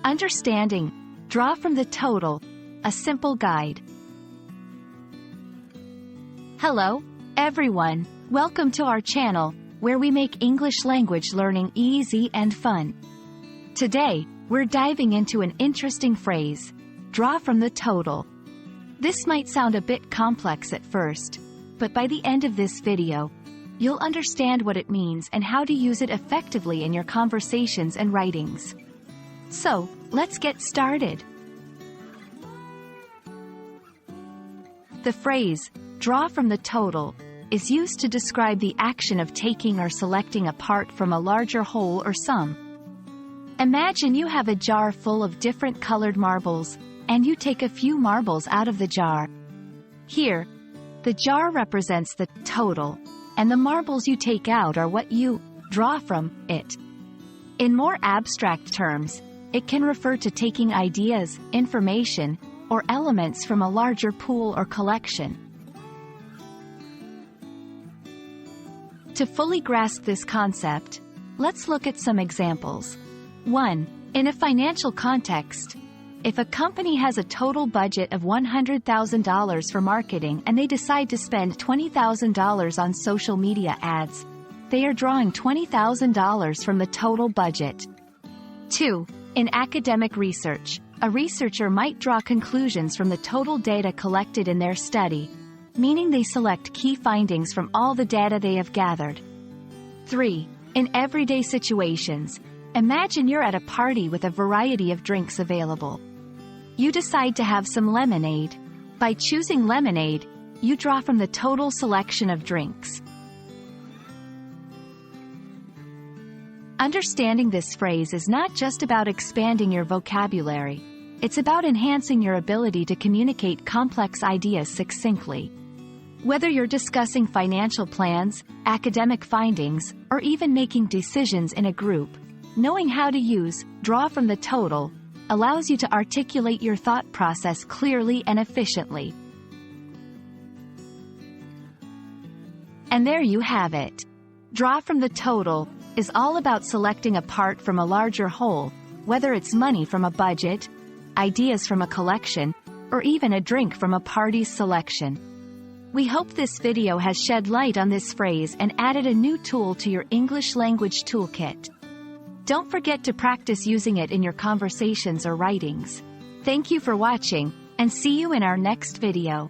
Understanding, draw from the total, a simple guide. Hello, everyone. Welcome to our channel, where we make English language learning easy and fun. Today, we're diving into an interesting phrase, draw from the total. This might sound a bit complex at first, but by the end of this video, you'll understand what it means and how to use it effectively in your conversations and writings. So, let's get started. The phrase, draw from the total, is used to describe the action of taking or selecting a part from a larger whole or sum. Imagine you have a jar full of different colored marbles, and you take a few marbles out of the jar. Here, the jar represents the total, and the marbles you take out are what you draw from it. In more abstract terms, it can refer to taking ideas, information, or elements from a larger pool or collection. To fully grasp this concept, let's look at some examples. 1. In a financial context, if a company has a total budget of $100,000 for marketing and they decide to spend $20,000 on social media ads, they are drawing $20,000 from the total budget. 2. In academic research, a researcher might draw conclusions from the total data collected in their study, meaning they select key findings from all the data they have gathered. 3. In everyday situations, imagine you're at a party with a variety of drinks available. You decide to have some lemonade. By choosing lemonade, you draw from the total selection of drinks. Understanding this phrase is not just about expanding your vocabulary, it's about enhancing your ability to communicate complex ideas succinctly. Whether you're discussing financial plans, academic findings, or even making decisions in a group, knowing how to use draw from the total allows you to articulate your thought process clearly and efficiently. And there you have it. Draw from the total is all about selecting a part from a larger whole, whether it's money from a budget, ideas from a collection, or even a drink from a party's selection. We hope this video has shed light on this phrase and added a new tool to your English language toolkit. Don't forget to practice using it in your conversations or writings. Thank you for watching, and see you in our next video.